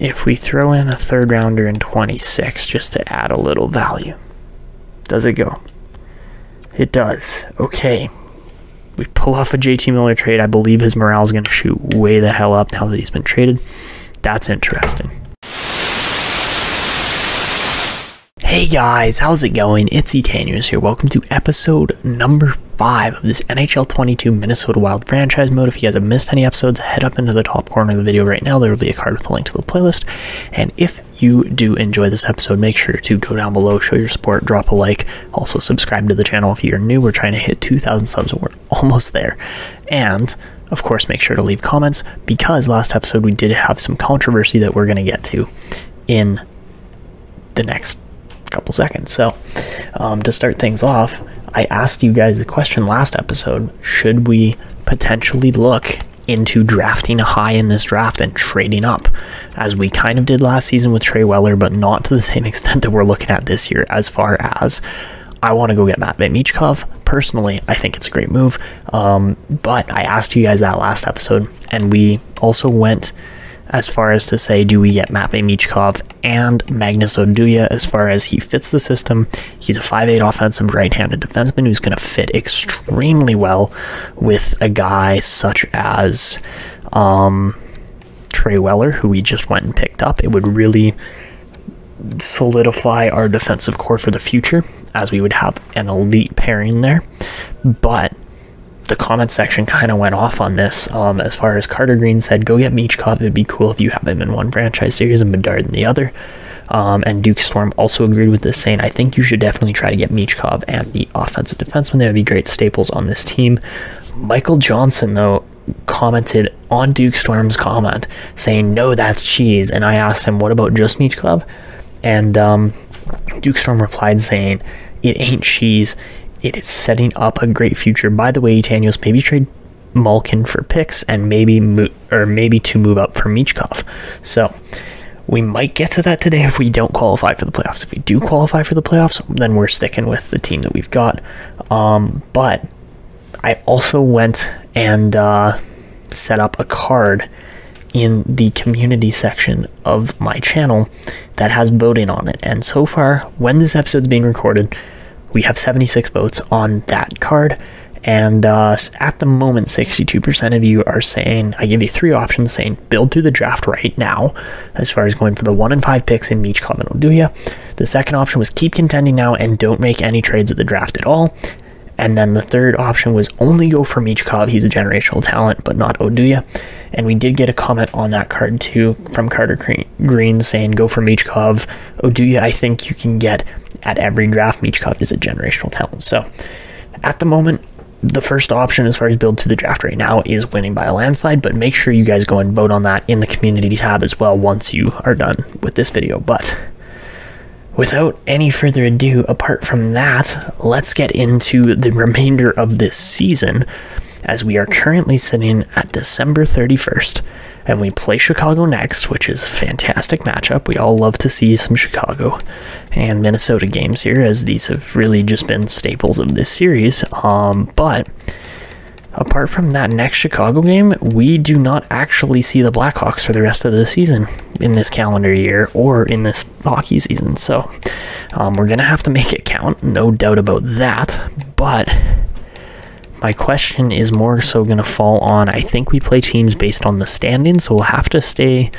if we throw in a third rounder in 26 just to add a little value? Does it go? It does. Okay. We pull off a JT Miller trade. I believe his morale is going to shoot way the hell up now that he's been traded. That's interesting. Hey guys, how's it going? It's Etanius here. Welcome to episode number 5 of this NHL 22 Minnesota Wild franchise mode. If you guys have missed any episodes, head up into the top corner of the video right now. There will be a card with a link to the playlist. And if you do enjoy this episode, make sure to go down below, show your support, drop a like. Also subscribe to the channel if you're new. We're trying to hit 2,000 subs and we're almost there. And of course, make sure to leave comments because last episode we did have some controversy that we're going to get to in the next couple seconds. So to start things off, I asked you guys the question last episode: should we potentially look into drafting a high in this draft and trading up, as we kind of did last season with Trey Weller, but not to the same extent that we're looking at this year? As far as I want to go get Matvei Michkov. Personally, I think it's a great move, but I asked you guys that last episode, and we also went as far as to say, do we get Matvei Michkov and Magnus Oduya? As far as he fits the system, he's a 5'8" offensive right-handed defenseman who's going to fit extremely well with a guy such as Trey Weller, who we just went and picked up. It would really solidify our defensive core for the future, as we would have an elite pairing there. But the comment section kind of went off on this. As far as Carter Green said, go get Michkov. It'd be cool if you have him in one franchise series and Bedard in the other. And Duke Storm also agreed with this, saying, I think you should definitely try to get Michkov and the offensive defenseman. They would be great staples on this team. Michael Johnson, though, commented on Duke Storm's comment, saying, no, that's cheese. And I asked him, what about just Michkov? And Duke Storm replied saying, it ain't cheese. It is setting up a great future. By the way, Etanios, maybe trade Malkin for picks and maybe to move up for Michkov. So we might get to that today if we don't qualify for the playoffs. If we do qualify for the playoffs, then we're sticking with the team that we've got. But I also went and set up a card in the community section of my channel that has voting on it. And so far, when this episode is being recorded, we have 76 votes on that card, and at the moment 62% of you are saying, I give you 3 options, saying build through the draft right now, as far as going for the 1 and 5 picks in Michkov and Oduya. The second option was keep contending now and don't make any trades at the draft at all. And then the third option was only go for Michkov. He's a generational talent, but not Oduya. And we did get a comment on that card too from Carter Green saying go for Michkov. Oduya, I think you can get at every draft. Michkov is a generational talent. So at the moment, the first option as far as build through the draft right now is winning by a landslide, but make sure you guys go and vote on that in the community tab as well once you are done with this video. But without any further ado, apart from that, let's get into the remainder of this season, as we are currently sitting at December 31st, and we play Chicago next, which is a fantastic matchup. We all love to see some Chicago and Minnesota games here, as these have really just been staples of this series. But apart from that next Chicago game, we do not actually see the Blackhawks for the rest of the season in this calendar year or in this hockey season. So we're going to have to make it count, no doubt about that. But my question is more so going to fall on, I think we play teams based on the standings, so we'll have to stay.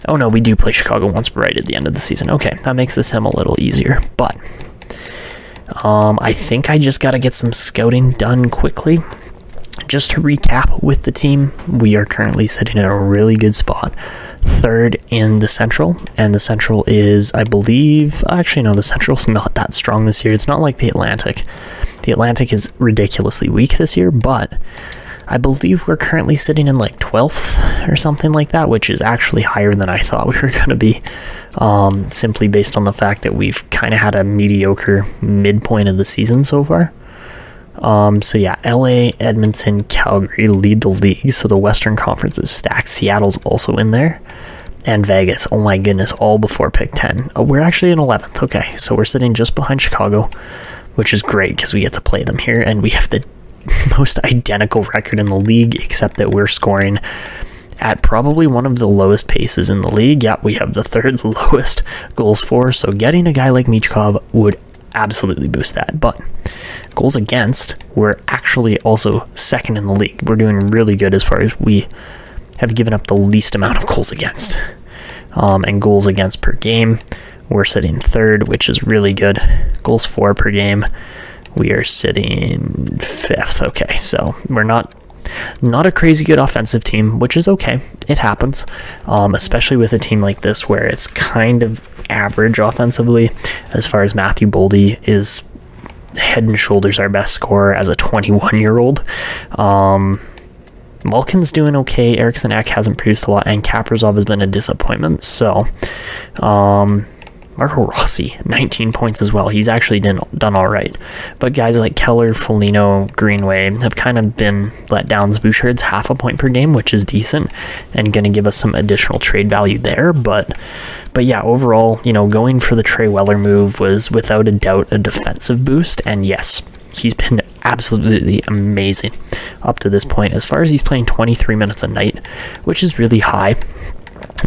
Oh no, we do play Chicago once right at the end of the season. Okay, that makes the sim a little easier. But I think I just got to get some scouting done quickly. Just to recap with the team, we are currently sitting in a really good spot. 3rd in the Central, and the Central is, I believe, actually no, the Central's not that strong this year. It's not like the Atlantic. The Atlantic is ridiculously weak this year, but I believe we're currently sitting in like 12th or something like that, which is actually higher than I thought we were going to be, simply based on the fact that we've kind of had a mediocre midpoint of the season so far. So yeah, LA, Edmonton, Calgary lead the league, so the Western Conference is stacked. Seattle's also in there, and Vegas, oh my goodness, all before pick 10. We're actually in 11th, okay, so we're sitting just behind Chicago, which is great because we get to play them here, and we have the most identical record in the league, except that we're scoring at probably one of the lowest paces in the league. Yeah, we have the 3rd lowest goals for, so getting a guy like Michkov would absolutely boost that. But goals against, we're actually also 2nd in the league. We're doing really good as far as we have given up the least amount of goals against. And goals against per game, we're sitting 3rd, which is really good. Goals for per game, we are sitting 5th. Okay, so we're not a crazy good offensive team, which is okay. It happens, especially with a team like this where it's kind of average offensively. As far as Matthew Boldy is head and shoulders our best scorer as a 21-year-old. Malkin's doing okay. Eriksson Ek hasn't produced a lot, and Kaprizov has been a disappointment. So, Marco Rossi, 19 points as well. He's actually done all right. But guys like Keller, Foligno, Greenway have kind of been let down. Bouchard's 0.5 point per game, which is decent and going to give us some additional trade value there. But yeah, overall, you know, going for the Trey Weller move was without a doubt a defensive boost. And yes, he's been absolutely amazing up to this point. As far as he's playing 23 minutes a night, which is really high.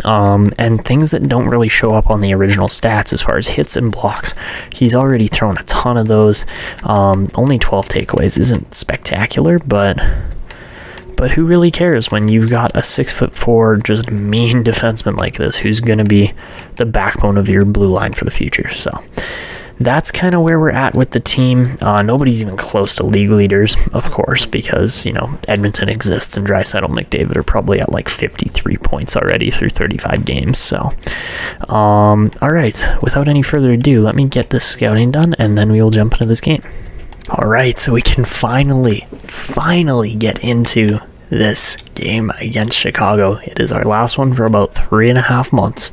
And things that don't really show up on the original stats as far as hits and blocks, he's already thrown a ton of those. Only 12 takeaways isn't spectacular, but who really cares when you've got a 6'4" just mean defenseman like this who's going to be the backbone of your blue line for the future. So that's kind of where we're at with the team. Nobody's even close to league leaders, of course, because, you know, Edmonton exists and Draisaitl and McDavid are probably at like 53 points already through 35 games. So, all right, without any further ado, let me get this scouting done, and then we will jump into this game. All right, so we can finally get into this game against Chicago. It is our last one for about 3.5 months,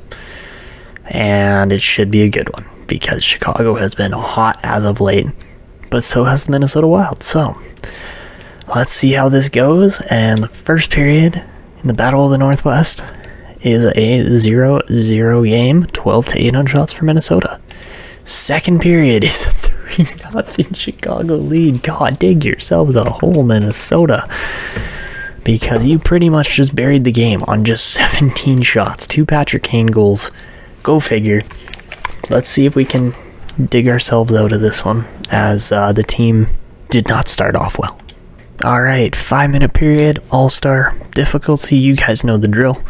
and it should be a good one, because Chicago has been hot as of late, but so has the Minnesota Wild. So let's see how this goes. And the first period in the Battle of the Northwest is a 0-0 game, 12-8 on shots for Minnesota. Second period is a 3-0 Chicago lead. God, dig yourselves a hole, Minnesota, because you pretty much just buried the game on just 17 shots. 2 Patrick Kane goals. Go figure. Let's see if we can dig ourselves out of this one, as the team did not start off well. Alright, 5-minute period, all-star difficulty. You guys know the drill.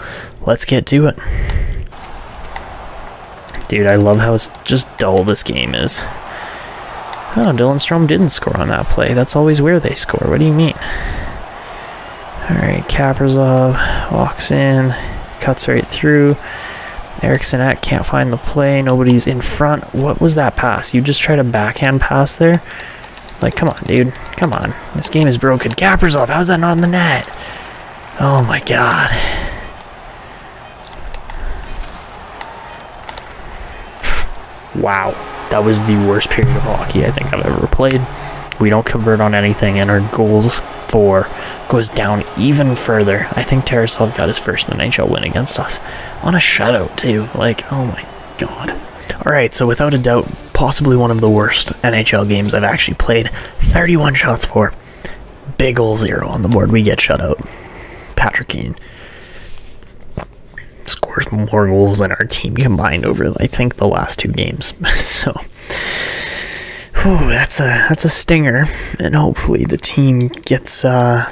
Let's get to it. Dude, I love how it's just dull this game is. Oh, Dylan Strome didn't score on that play. That's always where they score. What do you mean? Alright, Kaprizov walks in, cuts right through. Eriksson Ek can't find the play. Nobody's in front. What was that pass? You just tried a backhand pass there? Like, come on, dude. Come on. This game is broken. Kaprizov, how's that not in the net? Oh my god. Wow. That was the worst period of hockey I think I've ever played. We don't convert on anything, and our goals for goes down even further. I think Tarasov got his first NHL win against us on a shutout too. Like, oh my god. Alright, so without a doubt, possibly one of the worst NHL games I've actually played. 31 shots for. Big ol' 0 on the board. We get shut out. Patrick Kane scores more goals than our team combined over, I think, the last 2 games. So, whew, that's a stinger, and hopefully the team gets their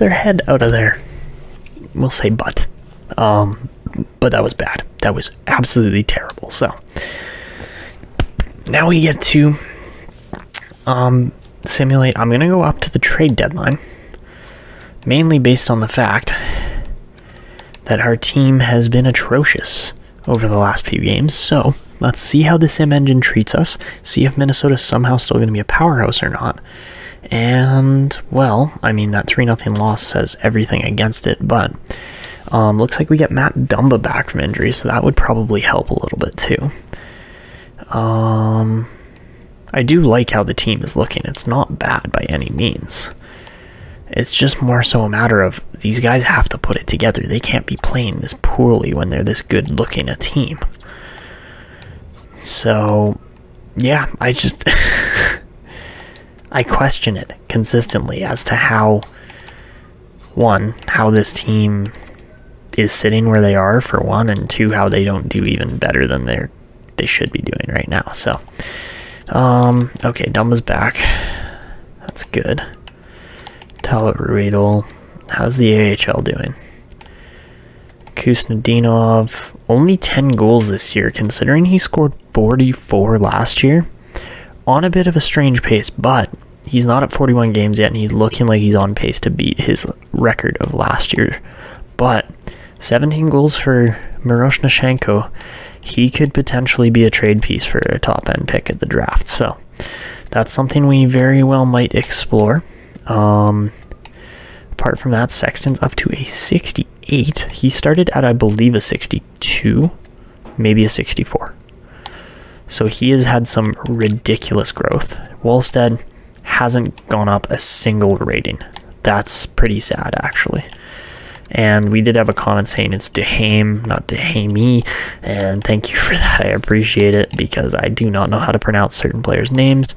head out of there. We'll say but that was bad. That was absolutely terrible. So now we get to simulate. I'm gonna go up to the trade deadline, mainly based on the fact that our team has been atrocious over the last few games. So let's see how the sim engine treats us, see if Minnesota's somehow still going to be a powerhouse or not. And, well, I mean, that 3-0 loss says everything against it, but looks like we get Matt Dumba back from injury, so that would probably help a little bit too. I do like how the team is looking. It's not bad by any means. It's just more so a matter of these guys have to put it together. They can't be playing this poorly when they're this good looking a team. So, yeah, I just I question it consistently as to how one, how this team is sitting where they are, for one, and two, how they don't do even better than they should be doing right now. So, okay, Dumba's back. That's good. Talbot Ruedel. How's the AHL doing? Kusnedinov, only 10 goals this year, considering he scored 44 last year. On a bit of a strange pace, but he's not at 41 games yet, and he's looking like he's on pace to beat his record of last year. But 17 goals for Miroshnichenko. He could potentially be a trade piece for a top-end pick at the draft, so that's something we very well might explore. Apart from that, Sexton's up to a 68. He started at, I believe, a 62, maybe a 64. So he has had some ridiculous growth. Wallstead hasn't gone up a single rating. That's pretty sad, actually. And we did have a comment saying it's Dehame, not Dehame, and thank you for that. I appreciate it, because I do not know how to pronounce certain players' names.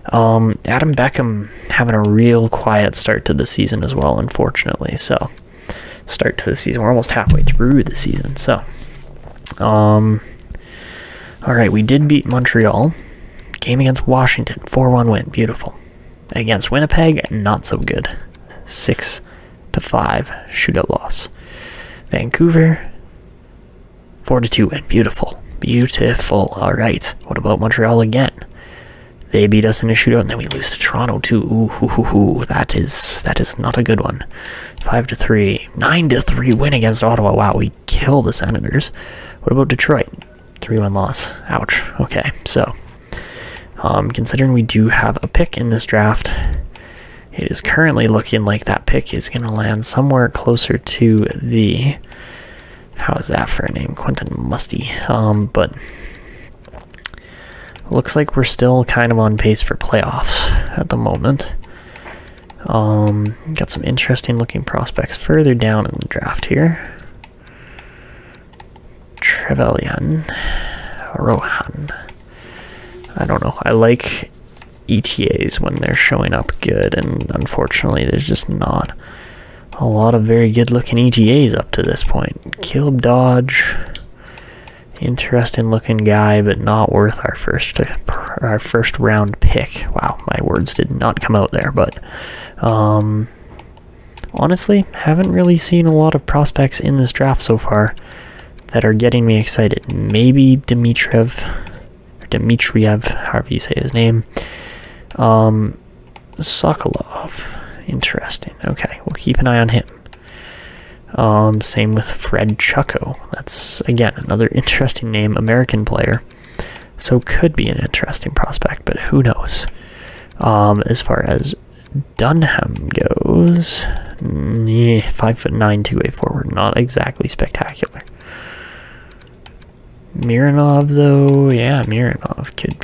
Adam Beckham having a real quiet start to the season as well, unfortunately. So, start to the season. We're almost halfway through the season. So, alright, we did beat Montreal. Game against Washington, 4-1 win. Beautiful. Against Winnipeg, not so good. 6-5 shootout loss. Vancouver, 4-2 win. Beautiful. Beautiful. Alright, what about Montreal again? They beat us in a shootout, and then we lose to Toronto too. Ooh, that is not a good one. 5-3, 9-3 win against Ottawa. Wow, we kill the Senators. What about Detroit? 3-1 loss. Ouch. Okay, so considering we do have a pick in this draft, it is currently looking like that pick is going to land somewhere closer to the, how is that for a name? Quentin Musty. But looks like we're still kind of on pace for playoffs at the moment. Got some interesting looking prospects further down in the draft here. Trevelyan, Rohan. I don't know. I like ETAs when they're showing up good, and unfortunately there's just not a lot of very good looking ETAs up to this point. Caleb Dodge, interesting looking guy, but not worth our first round pick. Wow, my words did not come out there, but honestly, haven't really seen a lot of prospects in this draft so far that are getting me excited. Maybe Dmitriev, however you say his name. Sokolov, interesting. Okay, we'll keep an eye on him. Same with Fred Chucko. That's, again, another interesting name, American player. So could be an interesting prospect, but who knows. As far as Dunham goes, 5'9", two-way forward, not exactly spectacular. Mironov, though, yeah, Mironov could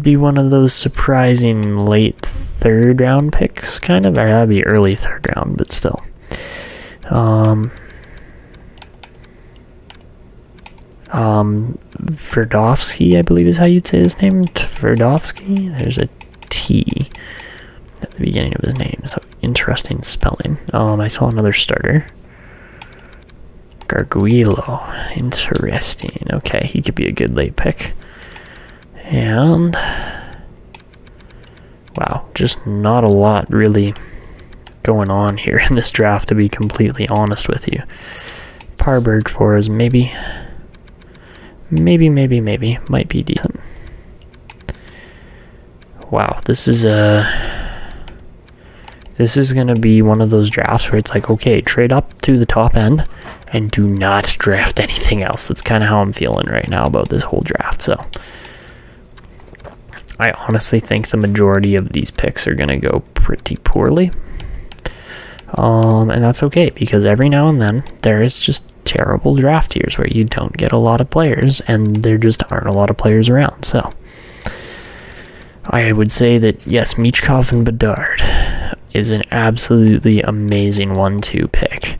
be one of those surprising late third round picks, kind of, or that'd be early third round, but still. Verdovsky, I believe is how you'd say his name. Verdovsky. There's a T at the beginning of his name, so interesting spelling. I saw another starter. Garguilo. Interesting. Okay, he could be a good late pick. And wow, just not a lot really going on here in this draft, to be completely honest with you. Parberg for us, maybe might be decent. Wow, this is gonna be one of those drafts where it's like, okay, trade up to the top end and do not draft anything else. That's kind of how I'm feeling right now about this whole draft. So I honestly think the majority of these picks are gonna go pretty poorly. And that's okay, because every now and then there is just terrible draft years where you don't get a lot of players, and there just aren't a lot of players around. So I would say that yes, Michkov and Bedard is an absolutely amazing 1-2 pick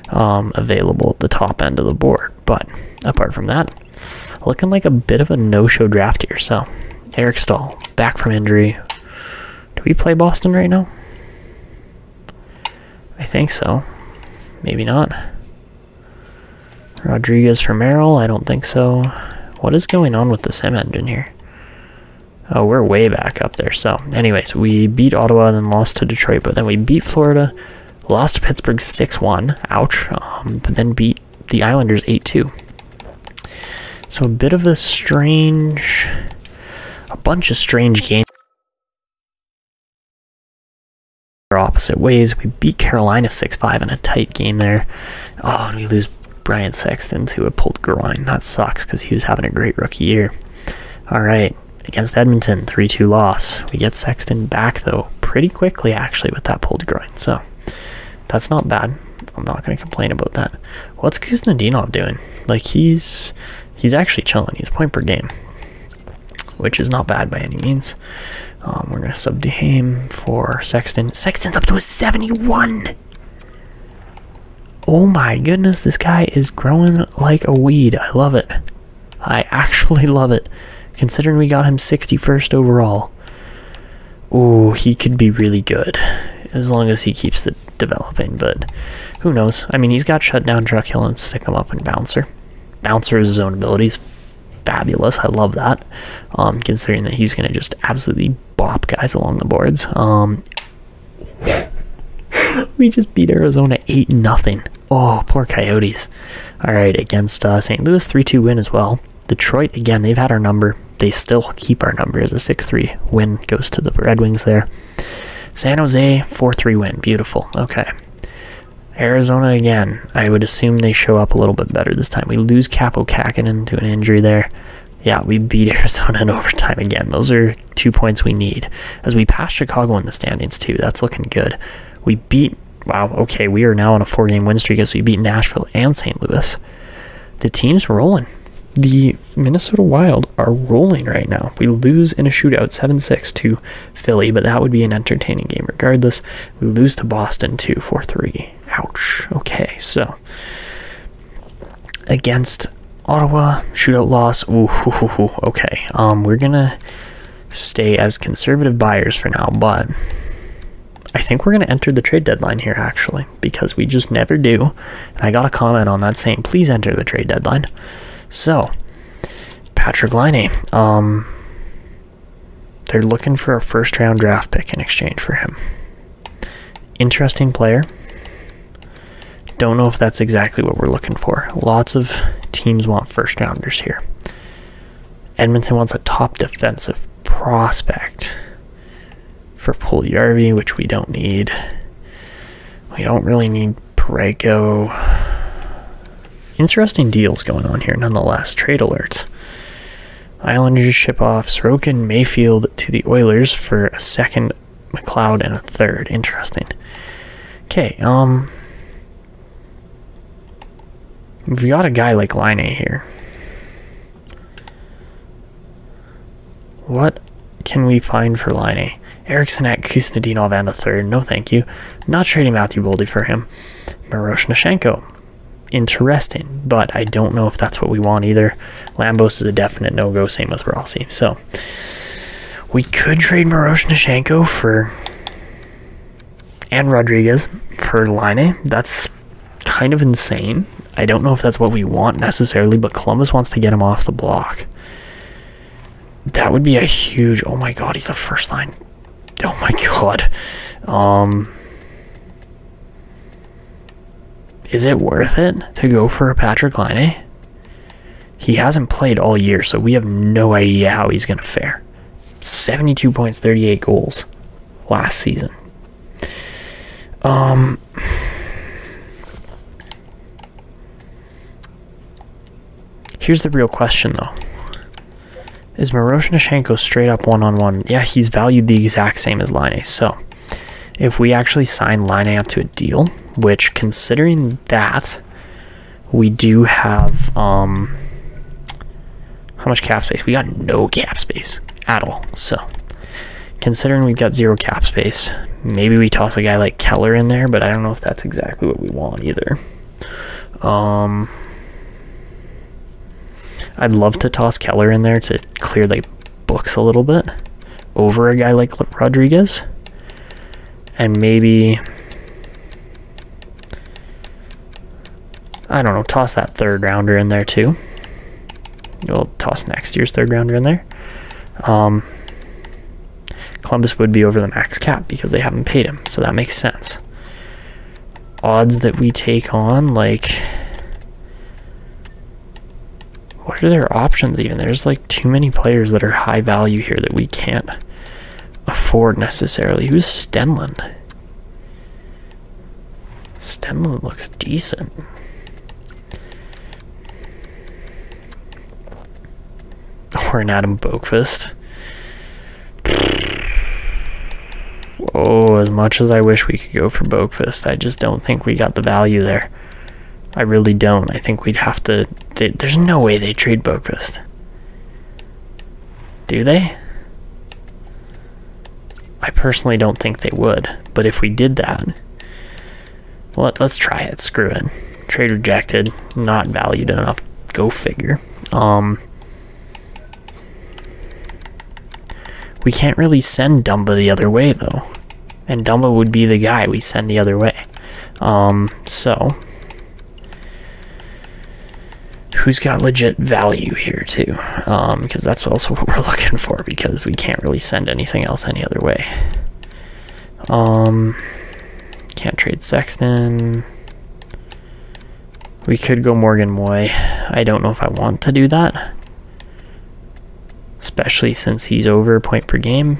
available at the top end of the board. But apart from that, looking like a bit of a no-show draft here. So Eric Stahl, back from injury. Do we play Boston right now? I think so. Maybe not. Rodriguez for Merrill? I don't think so. What is going on with the sim engine here? Oh, we're way back up there. So, anyways, we beat Ottawa and then lost to Detroit, but then we beat Florida, lost to Pittsburgh 6-1. Ouch. But then beat the Islanders 8-2. So a bit of a bunch of strange games. Opposite ways. We beat Carolina 6-5 in a tight game there. Oh, and we lose Brian Sexton to a pulled groin. That sucks because he was having a great rookie year. All right, against Edmonton, 3-2 loss. We get Sexton back though pretty quickly actually with that pulled groin. So that's not bad. I'm not going to complain about that. What's Kuznetsov doing? Like he's actually chilling. He's a point per game, which is not bad by any means. We're going to sub Duhaime for Sexton. Sexton's up to a 71. Oh my goodness, this guy is growing like a weed. I love it. I actually love it. Considering we got him 61st overall. Oh, he could be really good. As long as he keeps developing, but who knows? I mean, he's got shutdown, truck hill, and stick him up and bouncer. Bouncer's zone abilities. Fabulous. I love that. Considering that he's going to just absolutely bop guys along the boards. We just beat Arizona 8-0. Oh, poor Coyotes. Alright, against St. Louis, 3-2 win as well. Detroit, again, they've had our number. They still keep our number as a 6-3 win. Goes to the Red Wings there. San Jose, 4-3 win. Beautiful. Okay. Arizona again. I would assume they show up a little bit better this time. We lose Capo Kakinen to an injury there. Yeah, we beat Arizona in overtime again. Those are 2 points we need. As we pass Chicago in the standings too. That's looking good. We beat... Wow, okay, we are now on a 4-game win streak as we beat Nashville and St. Louis. The team's rolling. The Minnesota Wild are rolling right now. We lose in a shootout 7-6 to Philly, but that would be an entertaining game regardless. We lose to Boston 4-3. Ouch. Okay, so against Ottawa, shootout loss. Ooh, okay. We're gonna stay as conservative buyers for now, but I think we're gonna enter the trade deadline here actually, because we just never do. And I got a comment on that saying, please enter the trade deadline. So, Patrick Laine, they're looking for a first-round draft pick in exchange for him. Interesting player. Don't know if that's exactly what we're looking for. Lots of teams want first-rounders here. Edmonton wants a top defensive prospect for Puljujarvi, which we don't need. We don't really need Parayko. Interesting deals going on here, nonetheless. Trade alerts. Islanders ship off Sorokin, Mayfield to the Oilers for a second, McLeod, and a third. Interesting. Okay, we've got a guy like Laine here. What can we find for Laine? Eriksson at Kuznetsov and a third. No, thank you. Not trading Matthew Boldy for him. Miroshnichenko. Interesting, but I don't know if that's what we want either. Lambos is a definite no-go, same with Rossi. So, we could trade Miroshnichenko for... and Rodriguez for Laine. That's kind of insane. I don't know if that's what we want necessarily, but Columbus wants to get him off the block. That would be a huge... oh my god, he's a first line. Oh my god. Is it worth it to go for a Patrick Laine? He hasn't played all year, so we have no idea how he's going to fare. 72 points, 38 goals last season. Here's the real question, though. Is Miroshnichenko straight up one-on-one? Yeah, he's valued the exact same as Laine. So, if we actually sign Laine up to a deal, which, considering that, we do have, how much cap space? We got no cap space at all. So, considering we've got 0 cap space, maybe we toss a guy like Keller in there, but I don't know if that's exactly what we want either. I'd love to toss Keller in there to clear the books a little bit over a guy like Rodriguez. And maybe I don't know, toss that third rounder in there too. We'll toss next year's third rounder in there. Columbus would be over the max cap because they haven't paid him, so that makes sense. Odds that we take on, like, what are their options even? There's like too many players that are high value here that we can't afford necessarily. Who's Stenlund? Stenlund looks decent. Or an Adam Boakfist. Whoa, as much as I wish we could go for Boakfist, I just don't think we got the value there. I really don't. I think we'd have to... there's no way they trade Boakfist. Do they? I personally don't think they would. But if we did that... well, let's try it. Screw it. Trade rejected. Not valued enough. Go figure. We can't really send Dumba the other way, though. And Dumba would be the guy we send the other way. So... who's got legit value here, too? Because that's also what we're looking for, because we can't really send anything else any other way. Can't trade Sexton. We could go Morgan Moy. I don't know if I want to do that. Especially since he's over point per game.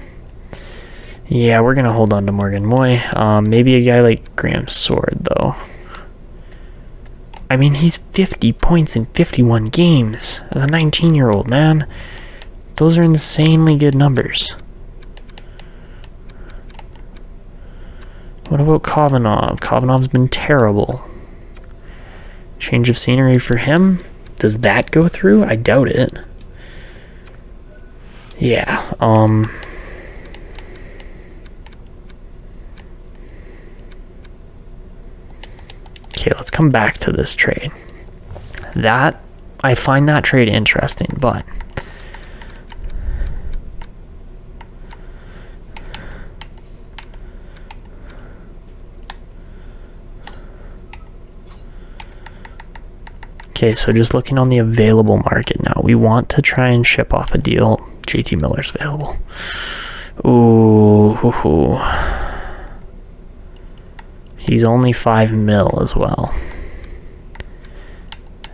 Yeah, we're going to hold on to Morgan Moy. Maybe a guy like Graham Sword, though. I mean, he's 50 points in 51 games as a 19-year-old, man. Those are insanely good numbers. What about Kovanov? Kovanov's been terrible. Change of scenery for him? Does that go through? I doubt it. Yeah, okay, let's come back to this trade. I find that trade interesting, but okay, so just looking on the available market now, we want to try and ship off a deal. JT Miller's available. Ooh, he's only 5 mil as well.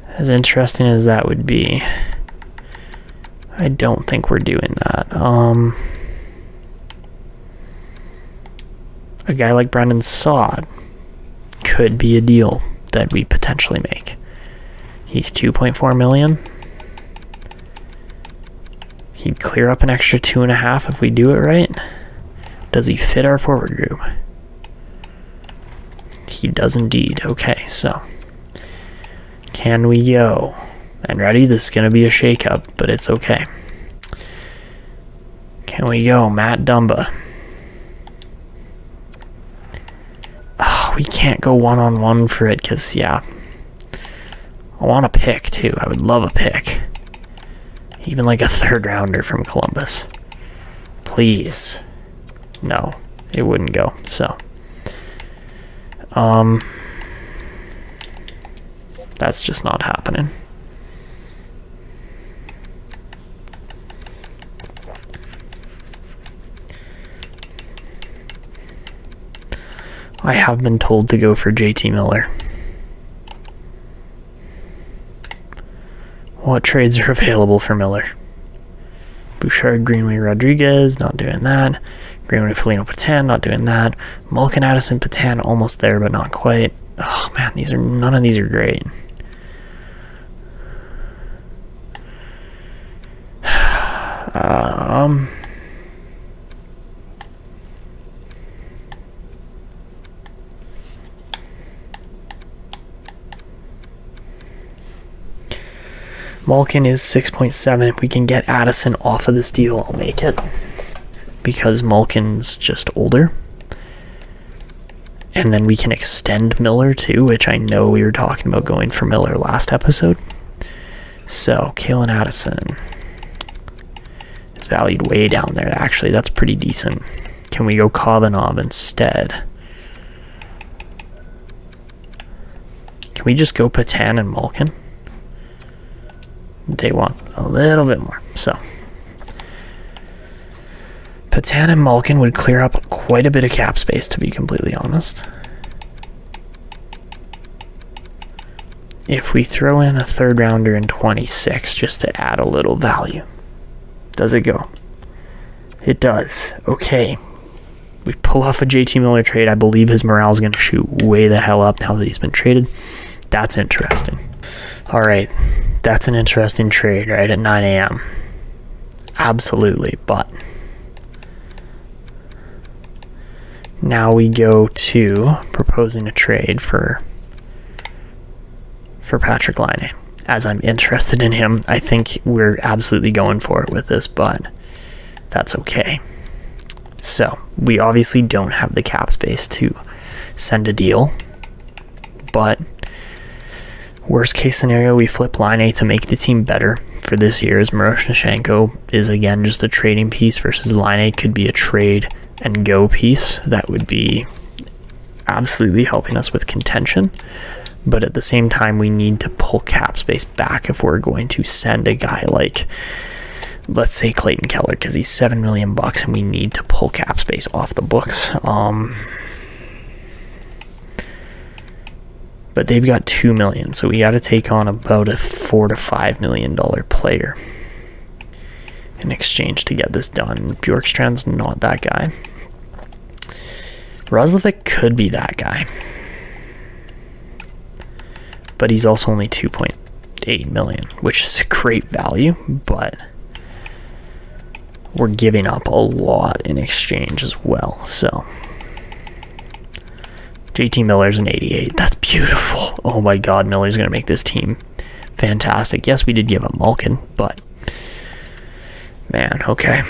As interesting as that would be, I don't think we're doing that. A guy like Brendan Saad could be a deal that we potentially make. He's 2.4 million. He'd clear up an extra 2.5 if we do it right. Does he fit our forward group? He does indeed. Okay, so can we go? And ready? This is going to be a shakeup, but it's okay. Can we go? Matt Dumba. Oh, we can't go one-on-one for it because, yeah. I want a pick, too. I would love a pick. Even like a third rounder from Columbus. Please. No, it wouldn't go. So, that's just not happening. I have been told to go for JT Miller. What trades are available for Miller? Bouchard, Greenway, Rodriguez, not doing that. Greenway, Foligno, Patan, not doing that. Malkin, Addison, Patan, almost there, but not quite. Oh man, none of these are great. Malkin is 6.7. If we can get Addison off of this deal, I'll make it. Because Malkin's just older. And then we can extend Miller too, which I know we were talking about going for Miller last episode. So, Kalen Addison is valued way down there. Actually, that's pretty decent. Can we go Kovanov instead? Can we just go Patan and Malkin? They want a little bit more. So Patan and Malkin would clear up quite a bit of cap space, to be completely honest. If we throw in a third rounder in 26 just to add a little value. Does it go? It does. Okay. We pull off a JT Miller trade. I believe his morale is going to shoot way the hell up now that he's been traded. That's interesting. All right. That's an interesting trade, right, at 9 a.m. Absolutely. But now we go to proposing a trade for Patrick Laine. As I'm interested in him, I think we're absolutely going for it with this, but that's okay. So we obviously don't have the cap space to send a deal, but worst case scenario, we flip Laine to make the team better for this year, as Miroshnichenko is again just a trading piece versus Laine could be a trade and go piece that would be absolutely helping us with contention. But at the same time, we need to pull cap space back if we're going to send a guy like, let's say, Clayton Keller, because he's $7 million and we need to pull cap space off the books. But they've got $2 million, so we got to take on about a $4 to $5 million player in exchange to get this done. Bjorkstrand's not that guy. Roslovic could be that guy, but he's also only 2.8 million, which is a great value, but we're giving up a lot in exchange as well. So JT Miller's an 88. That's beautiful. Oh my god, Miller's going to make this team fantastic. Yes, we did give up Malkin, but man, okay.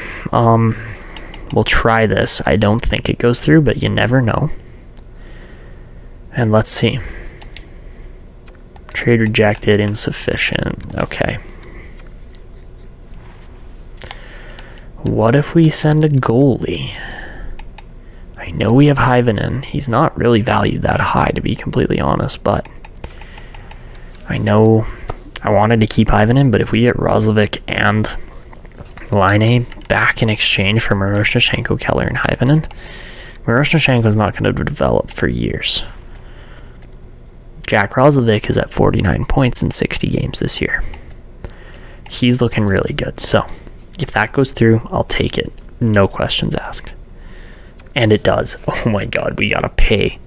We'll try this. I don't think it goes through, but you never know. And let's see. Trade rejected, insufficient. Okay. What if we send a goalie? I know we have Hyvanen. He's not really valued that high, to be completely honest, but I know I wanted to keep Hyvanen, but if we get Roslovic and Laine back in exchange for Miroshnichenko, Keller, and Hyvanen, Miroshnichenko's not going to develop for years. Jack Roslovic is at 49 points in 60 games this year. He's looking really good, so if that goes through, I'll take it. No questions asked. And it does. Oh my god, we gotta pay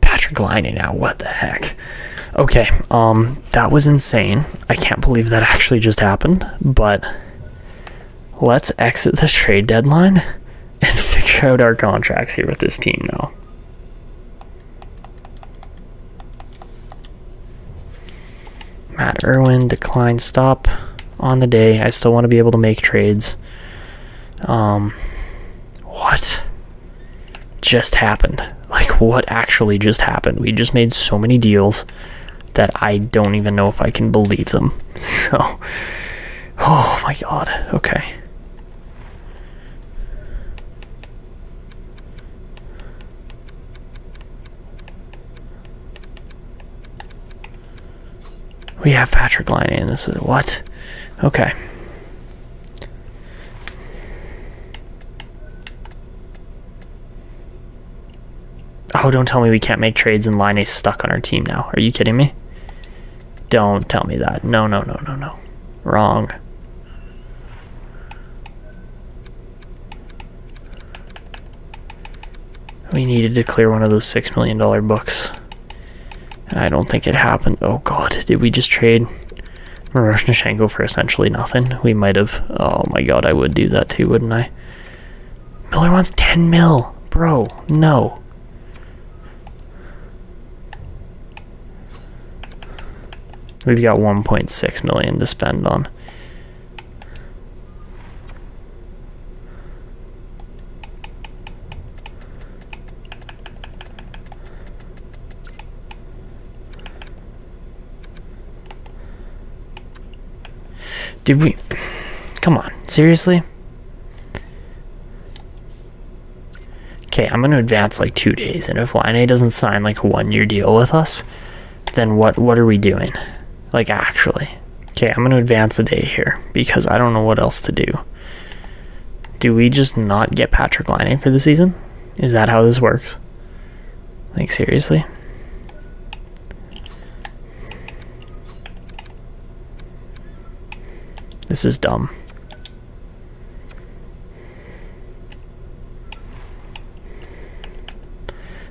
Patrick Laine now. What the heck? Okay, that was insane. I can't believe that actually just happened, but let's exit the trade deadline and figure out our contracts here with this team now. Matt Irwin, decline, stop on the day. I still want to be able to make trades. What just happened? Like, what actually just happened? We just made so many deals that I don't even know if I can believe them. So, oh my god. Okay. We have Patrick Laine, and this is what? Okay. Oh, don't tell me we can't make trades and Laine's stuck on our team now. Are you kidding me? Don't tell me that. No, no, no, no, no. Wrong. We needed to clear one of those $6 million books. And I don't think it happened. Oh god, did we just trade Miroshnichenko for essentially nothing? We might have. Oh my god, I would do that too, wouldn't I? Miller wants 10 mil. Bro, no. We've got 1.6 million to spend on. Did we? Come on, seriously? Okay, I'm going to advance like 2 days, and if Laine doesn't sign like a 1-year deal with us, then what are we doing? Like, actually. Okay, I'm going to advance a day here because I don't know what else to do. Do we just not get Patrick Laine for the season? Is that how this works? Like, seriously? This is dumb.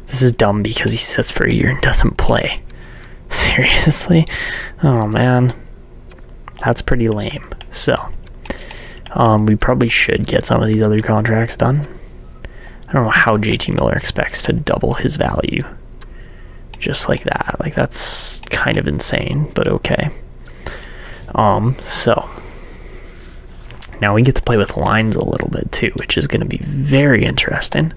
This is dumb because he sits for a year and doesn't play. Seriously? Oh, man. That's pretty lame. So, we probably should get some of these other contracts done. I don't know how JT Miller expects to double his value. Just like that. Like, that's kind of insane, but okay. So, now we get to play with lines a little bit too, which is going to be very interesting.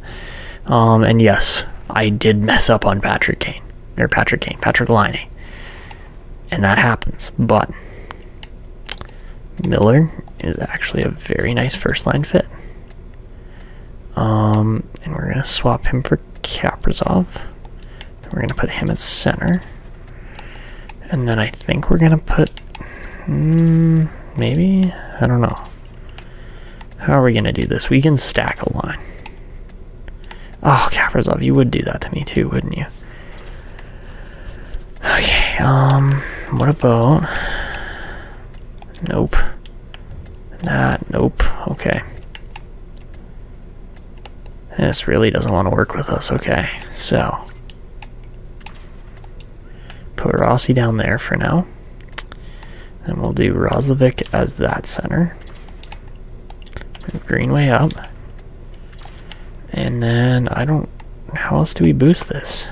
And yes, I did mess up on Patrick Laine. And that happens, but Miller is actually a very nice first line fit. And we're going to swap him for Kaprizov. We're going to put him at center. And then I think we're going to put, maybe, I don't know. How are we going to do this? We can stack a line. Oh, Kaprizov, you would do that to me too, wouldn't you? Okay, what about... Nope. That, nope. Okay. This really doesn't want to work with us. Okay, so... Put Rossi down there for now. And we'll do Roslovic as that center. Move Greenway up. And then, I don't... How else do we boost this?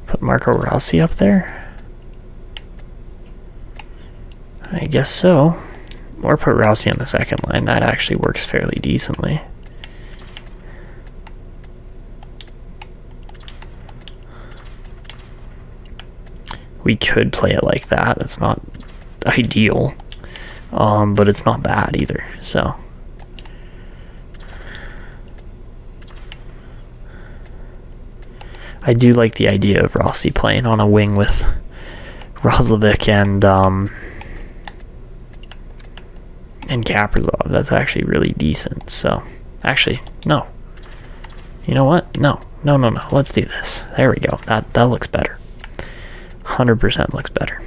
Put Marco Rossi up there? I guess so. Or put Rossi on the second line. That actually works fairly decently. We could play it like that. That's not ideal. But it's not bad either, so... I do like the idea of Rossi playing on a wing with Roslovic and Kaprizov. That's actually really decent. So, actually, no. You know what? No. Let's do this. There we go. That looks better. 100% looks better.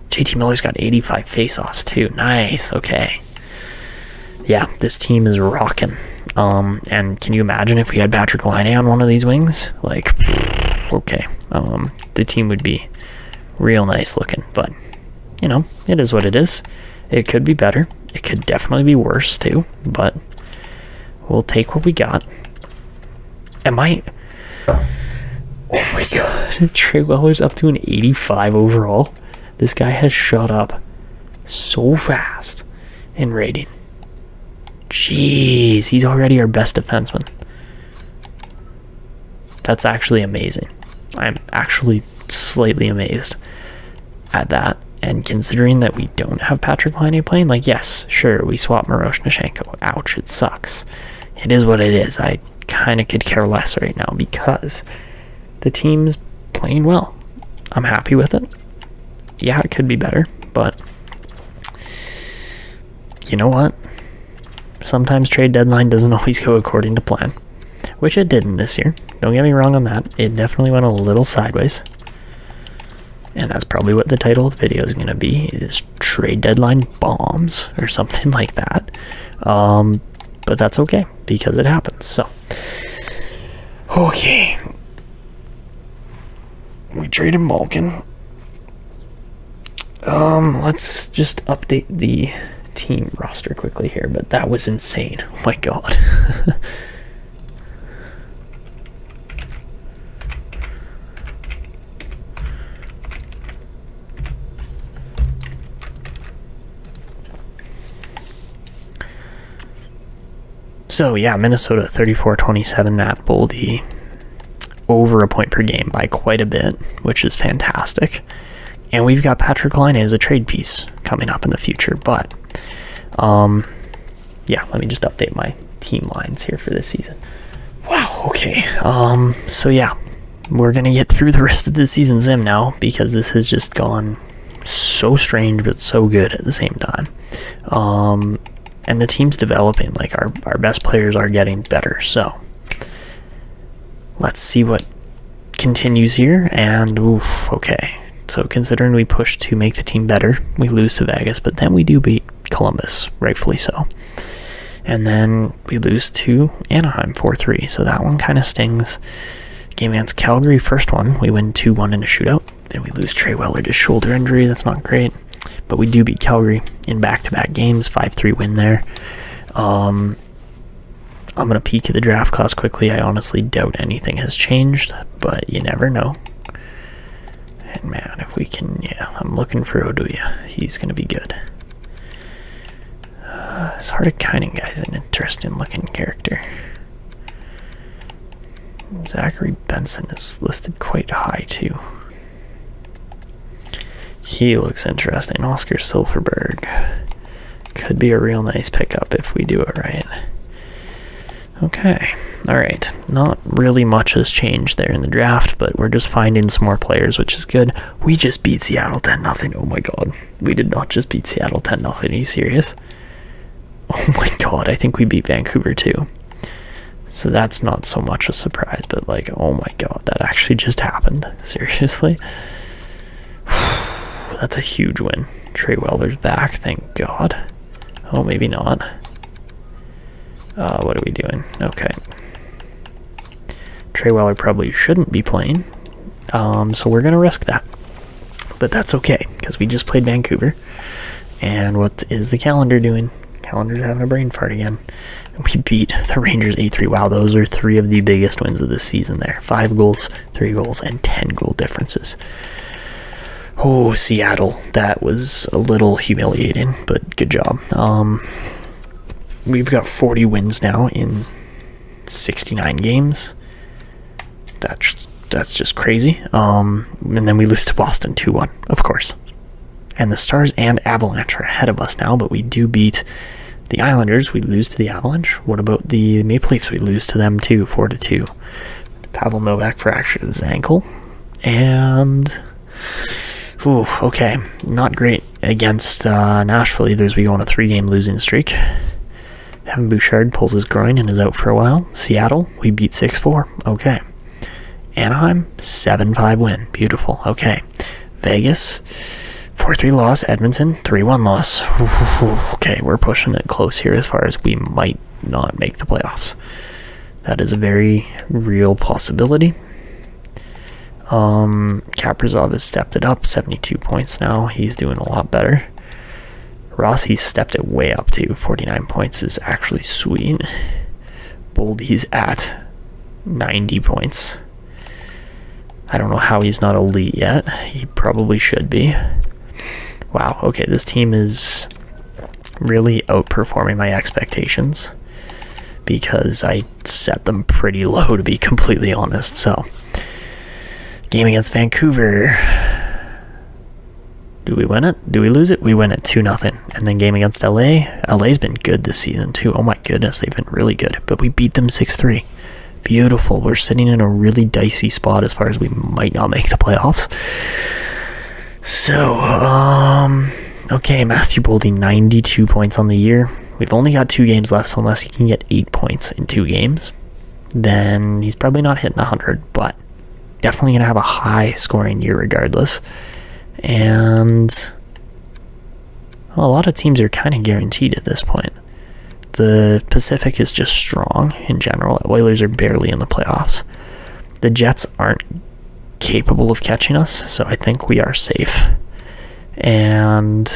JT Miller's got 85 face-offs too. Nice. Okay. Yeah, this team is rocking. And can you imagine if we had Patrick Laine on one of these wings? Like, okay. The team would be real nice looking, but, you know, it is what it is. It could be better. It could definitely be worse, too, but we'll take what we got. Oh my god, Trey Weller's up to an 85 overall. This guy has shot up so fast in rating. Jeez, he's already our best defenseman. That's actually amazing. I'm actually slightly amazed at that. And considering that we don't have Patrick Laine playing, like, yes, sure, we swap Miroshnichenko. Ouch, it sucks. It is what it is. I kind of could care less right now because the team's playing well. I'm happy with it. Yeah, it could be better, but you know what? Sometimes trade deadline doesn't always go according to plan, which it didn't this year. Don't get me wrong on that. It definitely went a little sideways. And that's probably what the title of the video is going to be, is trade deadline bombs or something like that. But that's okay because it happens. So, okay. We traded Malkin. Let's just update the team roster quickly here, but that was insane. Oh my god. So yeah, Minnesota 34-27, Matt Boldy over a point per game by quite a bit, which is fantastic. And we've got Patrick Laine as a trade piece coming up in the future, but yeah, let me just update my team lines here for this season. Wow, okay. So yeah, we're going to get through the rest of the season sim now, because this has just gone so strange but so good at the same time. And the team's developing. Like, our best players are getting better, so let's see what continues here. And oof, okay, so considering we pushed to make the team better, we lose to Vegas, but then we do beat Columbus, rightfully so. And then we lose to Anaheim 4-3, so that one kind of stings. Game against Calgary, first one, we win 2-1 in a shootout. Then we lose Trey Weller to shoulder injury. That's not great. But we do beat Calgary in back-to-back games, 5-3 win there. I'm going to peek at the draft class quickly. I honestly doubt anything has changed, but you never know. And man, if we can, yeah, I'm looking for Oduya. He's going to be good. Hardik guy's an interesting looking character. Zachary Benson is listed quite high too. He looks interesting. Oscar Silverberg could be a real nice pickup if we do it right. Okay, alright. Not really much has changed there in the draft, but we're just finding some more players, which is good. We just beat Seattle 10-0. Oh my god. We did not just beat Seattle 10-0. Are you serious? Oh my god, I think we beat Vancouver too. So that's not so much a surprise, but like, oh my god, that actually just happened. Seriously? That's a huge win. Trey Weller's back, thank god. Oh, maybe not. What are we doing? Okay. Trey Weller probably shouldn't be playing, so we're going to risk that. But that's okay, because we just played Vancouver. And what is the calendar doing? Calendar's having a brain fart again. We beat the Rangers 8-3. Wow, those are 3 of the biggest wins of the season there. 5 goals, 3 goals, and 10 goal differences. Oh, Seattle. That was a little humiliating, but good job. We've got 40 wins now in 69 games. That's just crazy. And then we lose to Boston 2-1, of course. And the Stars and Avalanche are ahead of us now, but we do beat the Islanders. We lose to the Avalanche. What about the Maple Leafs? We lose to them too, 4-2. Pavel Novak fractured his ankle. And ooh, okay, not great against Nashville either, as we go on a 3-game losing streak. Evan Bouchard pulls his groin and is out for a while. Seattle, we beat 6-4. Okay. Anaheim, 7-5 win. Beautiful. Okay. Vegas, 4-3 loss. Edmonton, 3-1 loss. Okay, we're pushing it close here as far as we might not make the playoffs. That is a very real possibility. Kaprizov has stepped it up, 72 points now. He's doing a lot better. Rossi's stepped it way up to 49 points is actually sweet. Boldy's at 90 points. I don't know how he's not elite yet. He probably should be. Wow, okay, this team is really outperforming my expectations because I set them pretty low, to be completely honest. So, game against Vancouver. Do we win it? Do we lose it? We win it 2-0. And then game against LA. LA's been good this season too. Oh my goodness, they've been really good. But we beat them 6-3. Beautiful. We're sitting in a really dicey spot as far as we might not make the playoffs. So, okay, Matthew Boldy, 92 points on the year. We've only got 2 games left, so unless he can get 8 points in 2 games, then he's probably not hitting 100, but definitely going to have a high scoring year regardless. And well, a lot of teams are kind of guaranteed at this point. The Pacific is just strong in general. Oilers are barely in the playoffs. The Jets aren't capable of catching us, so I think we are safe. And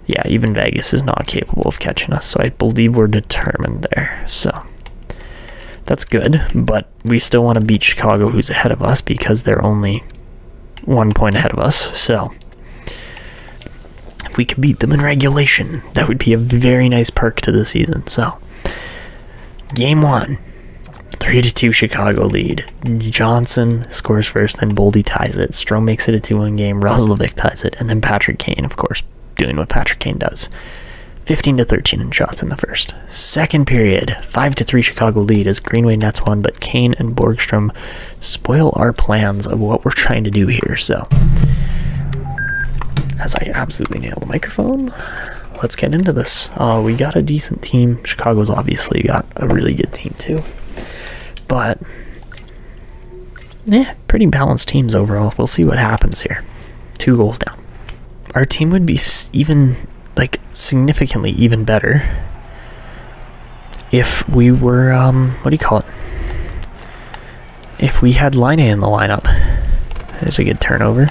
yeah, even Vegas is not capable of catching us, so I believe we're determined there. So that's good, but we still want to beat Chicago, who's ahead of us, because they're only 1 point ahead of us. So if we could beat them in regulation, that would be a very nice perk to the season. So game 1, 3-2 Chicago lead. Johnson scores first, then Boldy ties it. Strome makes it a 2-1 game. Roslovic ties it, and then Patrick Kane, of course, doing what Patrick Kane does. 15-13 in shots in the first. Second period, 5-3 Chicago lead as Greenway nets one, but Kane and Borgstrom spoil our plans of what we're trying to do here. So, as I absolutely nail the microphone, let's get into this. We got a decent team. Chicago's obviously got a really good team too. But, yeah, pretty balanced teams overall. We'll see what happens here. 2 goals down. Our team would be even, like, significantly even better if we were, what do you call it? If we had Line A in the lineup. There's a good turnover.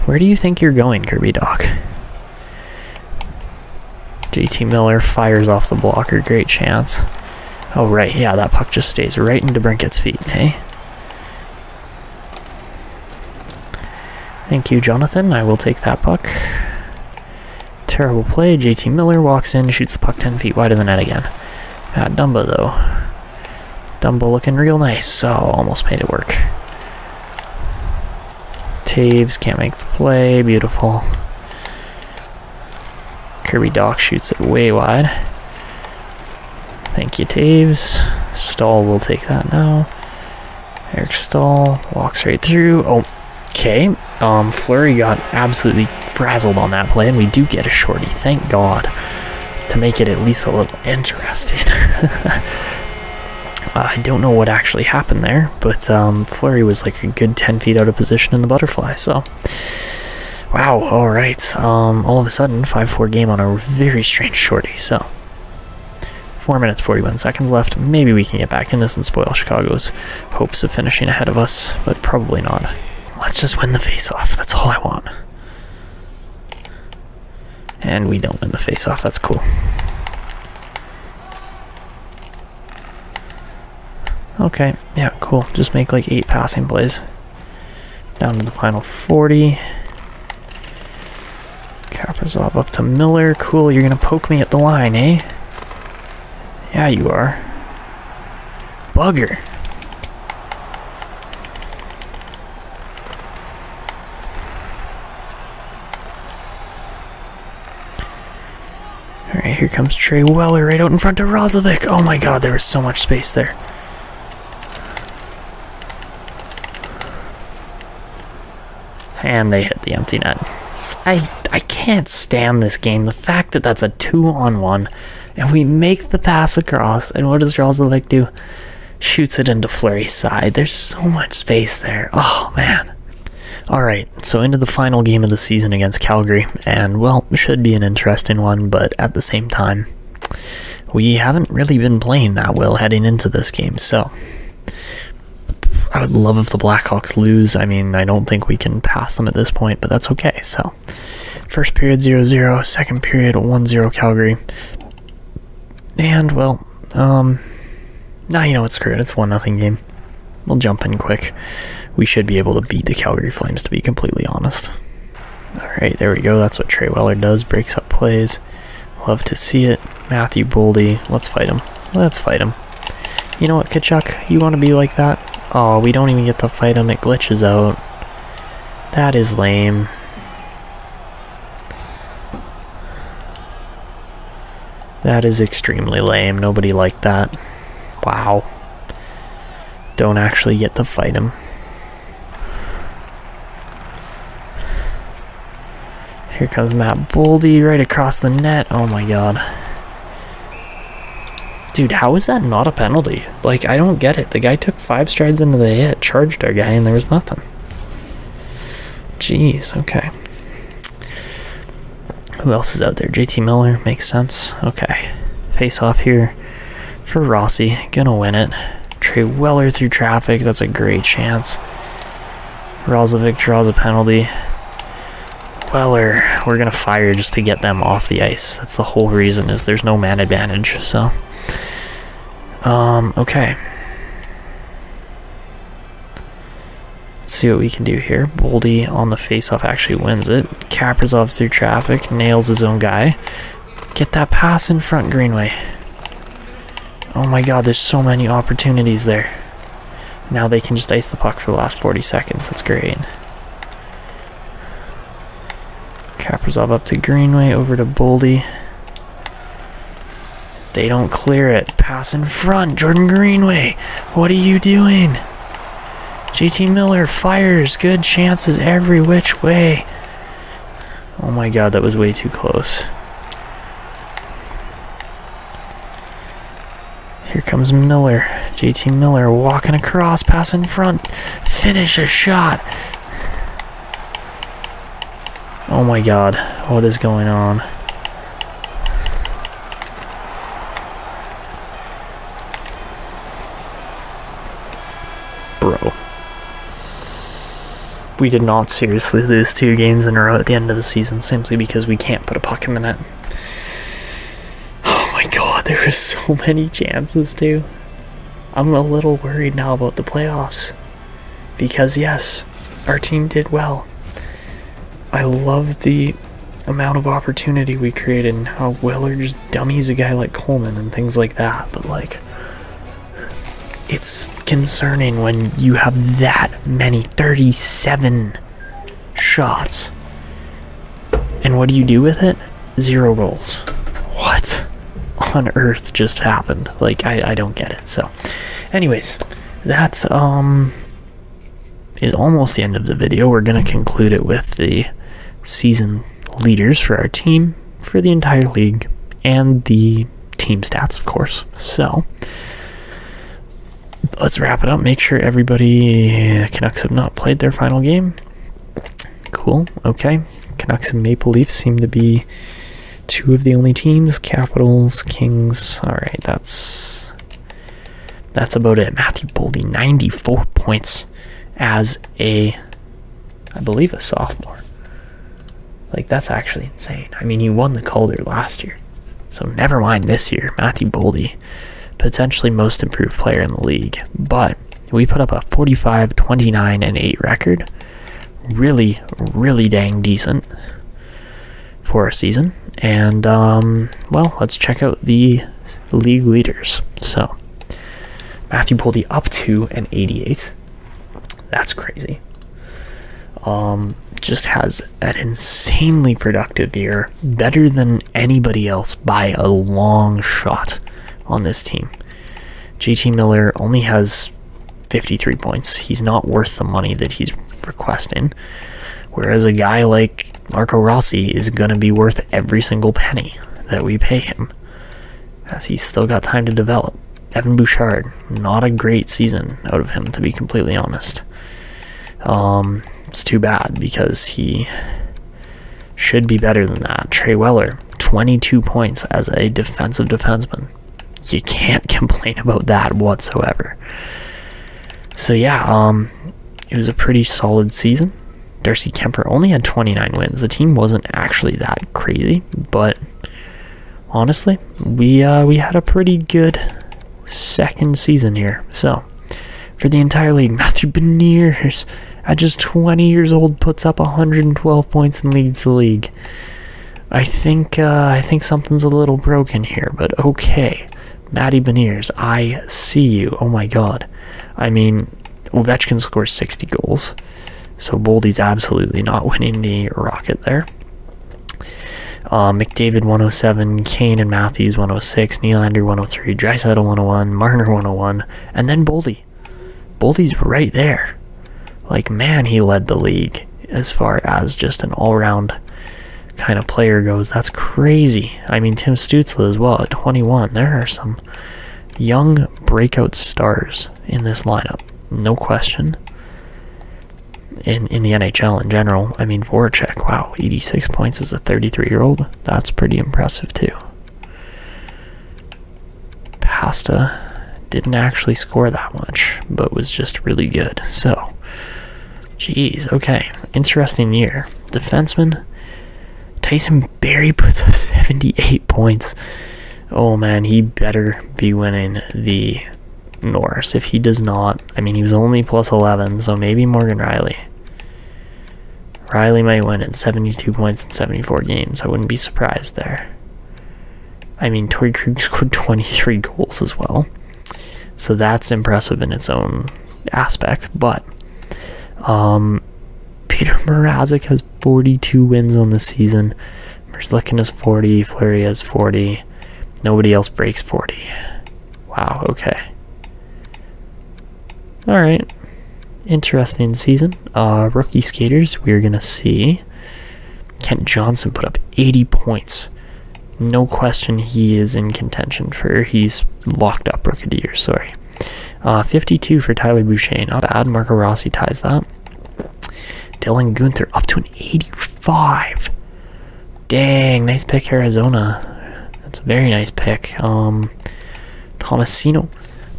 Where do you think you're going, Kirby Doc? JT Miller fires off the blocker. Great chance. Oh, right. Yeah, that puck just stays right into Brinket's feet, hey? Thank you, Jonathan. I will take that puck. Terrible play. JT Miller walks in, shoots the puck 10 feet wide of the net again. Matt Dumba, though. Dumba looking real nice. Oh, almost made it work. Taves can't make the play. Beautiful. Kirby Doc shoots it way wide. Thank you, Taves. Stahl will take that now. Eric Stahl walks right through. Oh, okay. Fleury got absolutely frazzled on that play, and we do get a shorty. Thank God. To make it at least a little interesting. I don't know what actually happened there, but Fleury was like a good 10 feet out of position in the butterfly, so... Wow, alright. All of a sudden, 5-4 game on a very strange shorty, so... 4 minutes, 41 seconds left. Maybe we can get back in this and spoil Chicago's hopes of finishing ahead of us, but probably not. Let's just win the face-off. That's all I want. And we don't win the face-off. That's cool. Okay, yeah, cool. Just make like 8 passing plays. Down to the final 40. Kaprizov up to Miller. Cool, you're gonna poke me at the line, eh? Yeah, you are. Bugger. Alright, here comes Trey Weller right out in front of Roslovic. Oh my god, there was so much space there. And they hit the empty net. I can't stand this game. The fact that that's a 2-on-1 and we make the pass across, and what does Roslovic do? Shoots it into Fleury's side. There's so much space there. Oh, man. Alright, so into the final game of the season against Calgary, and, well, it should be an interesting one, but at the same time, we haven't really been playing that well heading into this game, so... I would love if the Blackhawks lose. I mean, I don't think we can pass them at this point, but that's okay. So, first period 0-0, second period 1-0 Calgary. And, well, nah, you know what, screw it. It's 1-0 game. We'll jump in quick. We should be able to beat the Calgary Flames, to be completely honest. Alright, there we go. That's what Trey Weller does. Breaks up plays. Love to see it. Matthew Boldy. Let's fight him. Let's fight him. You know what, Kachuk? You want to be like that? Oh, we don't even get to fight him. It glitches out. That is lame. That is extremely lame. Nobody liked that. Wow. Don't actually get to fight him. Here comes Matt Boldy right across the net. Oh my god. Dude, how is that not a penalty? Like, I don't get it. The guy took 5 strides into the hit, charged our guy, and there was nothing. Jeez, okay. Who else is out there? JT Miller, makes sense. Okay. Face off here for Rossi. Gonna win it. Trey Weller through traffic. That's a great chance. Roslovic draws a penalty. Weller, we're gonna fire just to get them off the ice. That's the whole reason, is there's no man advantage, so... okay. Let's see what we can do here. Boldy on the face-off actually wins it. Kaprizov through traffic, nails his own guy. Get that pass in front, Greenway. Oh my god, there's so many opportunities there. Now they can just ice the puck for the last 40 seconds. That's great. Kaprizov up to Greenway, over to Boldy. They don't clear it. Pass in front. Jordan Greenway, what are you doing? JT Miller fires. Good chances every which way. Oh my god, that was way too close. Here comes Miller. JT Miller walking across, pass in front. Finish a shot. Oh my god, what is going on? Bro. We did not seriously lose 2 games in a row at the end of the season simply because we can't put a puck in the net. Oh my god, there were so many chances too. I'm a little worried now about the playoffs. Because yes, our team did well. I love the amount of opportunity we created and how Weller just dummies a guy like Coleman and things like that, but like, it's concerning when you have that many, 37 shots. And what do you do with it? 0 goals. What on earth just happened? Like, I don't get it. So, anyways, that's is almost the end of the video. We're gonna conclude it with the season leaders for our team, for the entire league, and the team stats, of course. So let's wrap it up. Make sure everybody, Canucks have not played their final game. Cool. Okay. Canucks and Maple Leafs seem to be 2 of the only teams. Capitals, Kings. All right, that's about it. Matthew Boldy, 94 points as I believe a sophomore. Like, that's actually insane. I mean, he won the Calder last year, so never mind this year. Matthew Boldy, potentially most improved player in the league, but we put up a 45, 29, and 8 record. Really, really dang decent for a season. And, well, let's check out the league leaders. So, Matthew Boldy up to an 88. That's crazy. Just has an insanely productive year, better than anybody else by a long shot on this team. JT Miller only has 53 points. He's not worth the money that he's requesting, whereas a guy like Marco Rossi is going to be worth every single penny that we pay him, as he's still got time to develop. Evan Bouchard, not a great season out of him, to be completely honest. It's too bad because he should be better than that. Trey Weller, 22 points as a defensive defenseman. You can't complain about that whatsoever. So yeah, it was a pretty solid season. Darcy Kemper only had 29 wins. The team wasn't actually that crazy, but honestly, we had a pretty good second season here. So for the entire league, Matthew Beniers, at just 20 years old, puts up 112 points and leads the league. I think something's a little broken here, but okay. Matty Beniers, I see you. Oh my god. I mean, Ovechkin scores 60 goals, so Boldy's absolutely not winning the Rocket there. McDavid 107, Kane and Matthews 106, Nylander 103, Draisaitl 101, Marner 101, and then Boldy. Boldy's right there. Like, man, he led the league as far as just an all-round kind of player goes. That's crazy. I mean, Tim Stützle as well at 21. There are some young breakout stars in this lineup, no question. In the NHL in general. I mean, Voracek, wow, 86 points as a 33-year-old. That's pretty impressive too. Pasta didn't actually score that much, but was just really good. So, geez, okay, interesting year. Defenseman, Tyson Barrie puts up 78 points. Oh man, he better be winning the Norris. If he does not, I mean, he was only plus 11, so maybe Morgan Riley. Riley might win at 72 points in 74 games. I wouldn't be surprised there. I mean, Torrey Krug scored 23 goals as well, so that's impressive in its own aspect, but Peter Mrazek has 42 wins on the season. Merzlikkin has 40, Fleury has 40. Nobody else breaks 40. Wow, okay. Alright. Interesting season. Rookie skaters, we're going to see Kent Johnson put up 80 points. No question he is in contention for, he's locked up Rookie of the Year, sorry. 52 for Tyler Boucher, not bad. Marco Rossi ties that. Dylan Guenther up to an 85. Dang, nice pick, Arizona. That's a very nice pick. Tomasino.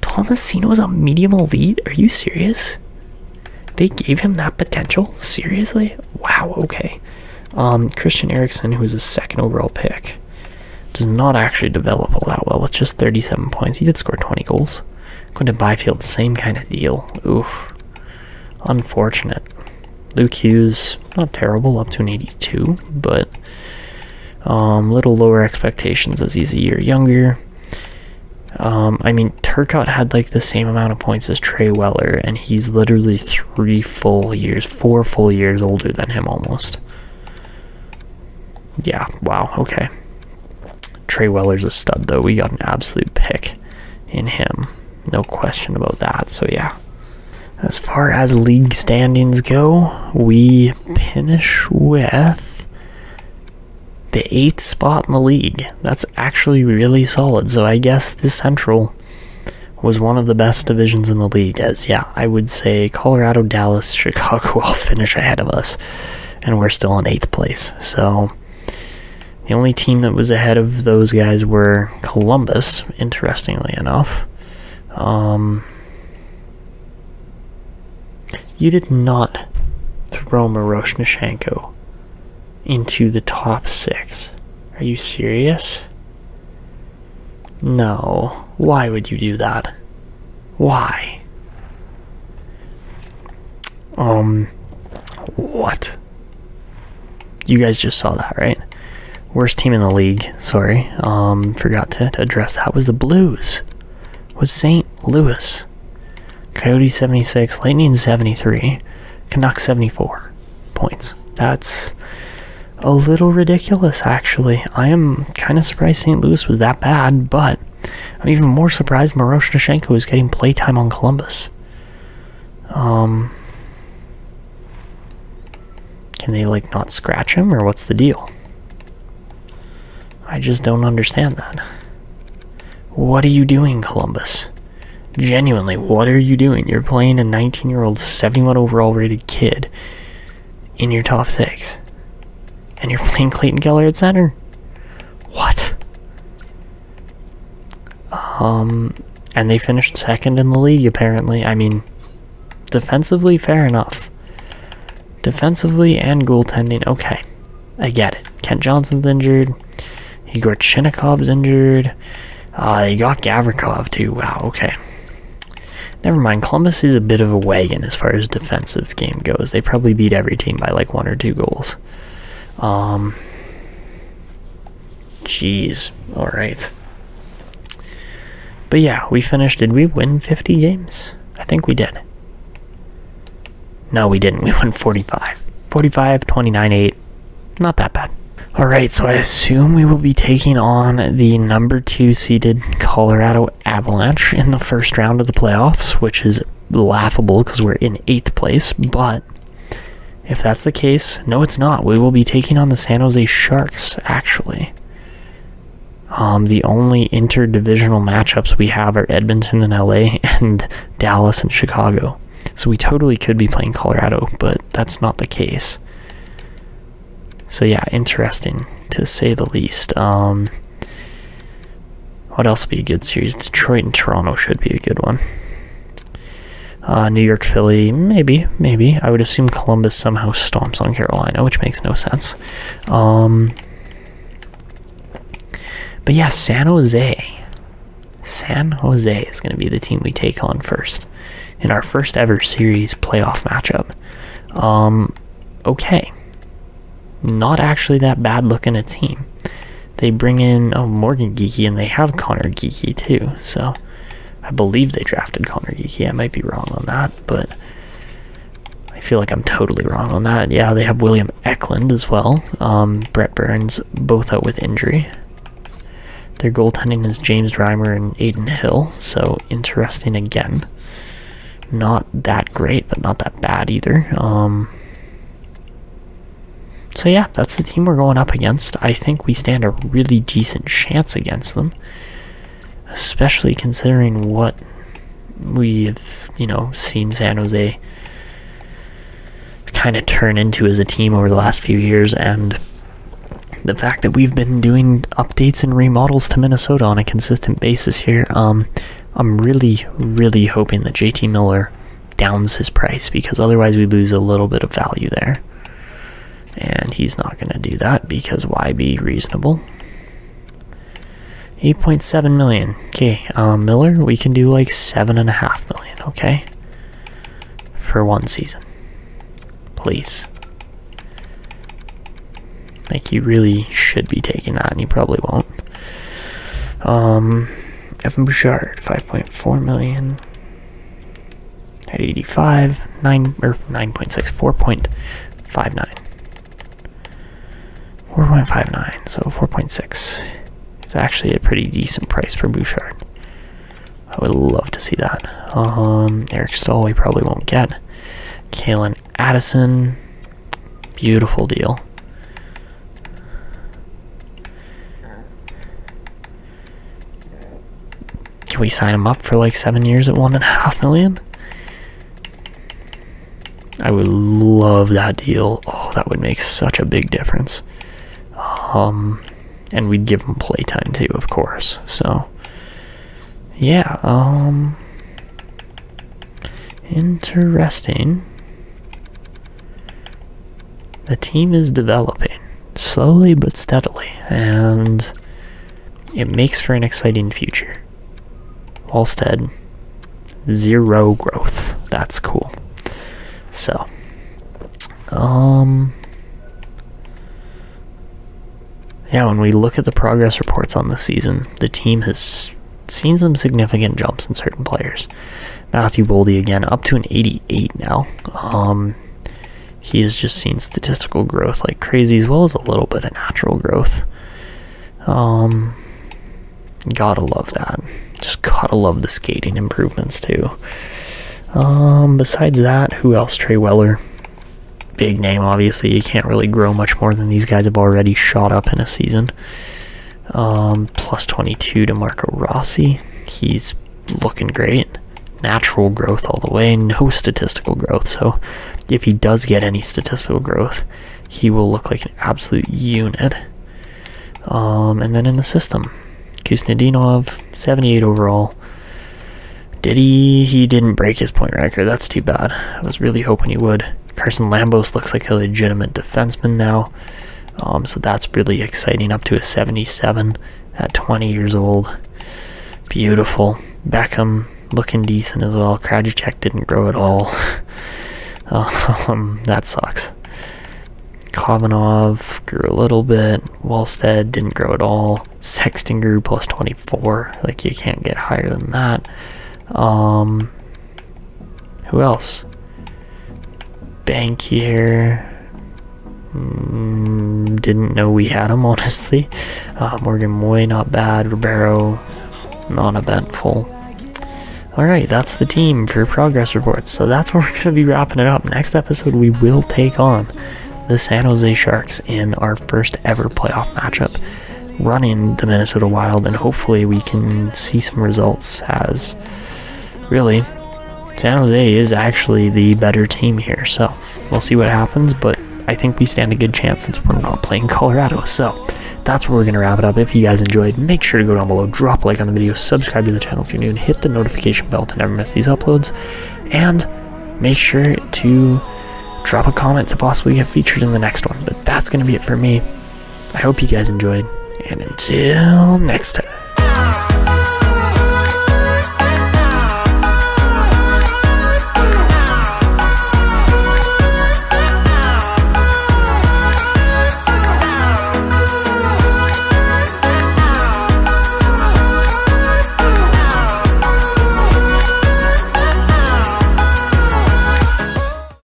Tomasino is a medium elite? Are you serious? They gave him that potential? Seriously? Wow, okay. Christian Eriksen, who was a second overall pick, does not actually develop all that well with just 37 points. He did score 20 goals. Quinton Byfield, same kind of deal. Oof. Unfortunate. Luke Hughes, not terrible, up to an 82, but little lower expectations as he's a year younger. I mean, Turcotte had like the same amount of points as Trey Weller, and he's literally 4 full years older than him almost. Yeah, wow, okay. Trey Weller's a stud, though. We got an absolute pick in him. No question about that, so yeah. As far as league standings go, we finish with the 8th spot in the league. That's actually really solid, so I guess the Central was one of the best divisions in the league, as yeah, I would say Colorado, Dallas, Chicago all finish ahead of us, and we're still in 8th place. So the only team that was ahead of those guys were Columbus, interestingly enough. You did not throw Miroshnichenko into the top 6. Are you serious? No. Why would you do that? Why? What? You guys just saw that, right? Worst team in the league. Sorry. Forgot to address that. Was the Blues. Was St. Louis. Coyotes 76, Lightning 73, Canucks 74 points. That's a little ridiculous, actually. I am kind of surprised St. Louis was that bad, but I'm even more surprised Miroshnichenko is getting playtime on Columbus. Can they, like, not scratch him, or what's the deal? I just don't understand that. What are you doing, Columbus? Genuinely, what are you doing? You're playing a 19-year-old, 71 overall rated kid in your top 6. And you're playing Clayton Keller at center. What? And they finished 2nd in the league, apparently. I mean, defensively, fair enough. Defensively and goaltending, okay. I get it. Kent Johnson's injured. Igor Chinnikov's injured. They got Gavrikov, too. Wow, okay. Never mind, Columbus is a bit of a wagon as far as defensive game goes. They probably beat every team by like 1 or 2 goals. Jeez, alright. But yeah, we finished, did we win 50 games? I think we did. No, we didn't, we won 45. 45, 29, 8, not that bad. Alright, so I assume we will be taking on the number 2 seeded Colorado Avalanche in the first round of the playoffs, which is laughable because we're in 8th place, but if that's the case, no it's not. We will be taking on the San Jose Sharks, actually. The only interdivisional matchups we have are Edmonton and LA and Dallas and Chicago. So we totally could be playing Colorado, but that's not the case. So yeah, interesting to say the least. What else would be a good series? Detroit and Toronto should be a good one. New York, Philly, maybe. I would assume Columbus somehow stomps on Carolina, which makes no sense. But yeah, San Jose. San Jose is going to be the team we take on first in our first ever series playoff matchup. Okay. Not actually that bad looking a team. They bring in Morgan Geekie, and they have Connor Geekie too, so I believe they drafted Connor Geekie. I might be wrong on that, but I feel like I'm totally wrong on that. Yeah, they have William Eklund as well. Brett Burns, both out with injury. Their goaltending is James Reimer and Aiden Hill, so interesting again. Not that great, but not that bad either. So yeah, that's the team we're going up against. I think we stand a really decent chance against them, especially considering what we have, you know, seen San Jose kind of turn into as a team over the last few years, and the fact that we've been doing updates and remodels to Minnesota on a consistent basis here. I'm really hoping that JT Miller downs his price, because otherwise we lose a little bit of value there. And he's not going to do that, because why be reasonable? 8.7 million. Okay, Miller, we can do like 7.5 million, okay? For one season. Please. Like, you really should be taking that, and you probably won't. Evan Bouchard, 5.4 million. At 85, 9.6, 4.59. 4.59, so 4.6. It's actually a pretty decent price for Bouchard. I would love to see that. Eric Stahl we probably won't get. Kalen Addison, beautiful deal. Can we sign him up for like 7 years at 1.5 million? I would love that deal. Oh, that would make such a big difference. And we'd give him playtime too, of course. So, yeah. Interesting. The team is developing slowly but steadily, and it makes for an exciting future. Wallstead, 0 growth. That's cool. So, yeah, when we look at the progress reports on the season, the team has seen some significant jumps in certain players. Matthew Boldy again, up to an 88 now. He has just seen statistical growth like crazy, as well as a little bit of natural growth. Gotta love that. Just gotta love the skating improvements too. Besides that, who else? Trey Weller. Big name, obviously. You can't really grow much more than these guys have already shot up in a season. Plus 22 to Marco Rossi. He's looking great. Natural growth all the way, no statistical growth. So if he does get any statistical growth, he will look like an absolute unit. And then in the system, Kuznetsov, 78 overall. He didn't break his point record. That's too bad. I was really hoping he would. Carson Lambos looks like a legitimate defenseman now. So that's really exciting. Up to a 77 at 20 years old. Beautiful. Beckham looking decent as well. Krajicek didn't grow at all. That sucks. Kovanov grew a little bit. Wallstead didn't grow at all. Sexton grew plus 24. Like, you can't get higher than that. Who else? Bankier. Didn't know we had him, honestly. Morgan Moy, not bad. Ribeiro, non-eventful. Alright, that's the team for progress reports. So that's where we're going to be wrapping it up. Next episode, we will take on the San Jose Sharks in our first ever playoff matchup, running the Minnesota Wild, and hopefully we can see some results, as really San Jose is actually the better team here. So we'll see what happens, but I think we stand a good chance since we're not playing Colorado. So that's where we're going to wrap it up. If you guys enjoyed, make sure to go down below, drop a like on the video, subscribe to the channel if you're new, and hit the notification bell to never miss these uploads, and make sure to drop a comment to possibly get featured in the next one. But that's going to be it for me. I hope you guys enjoyed, and until next time.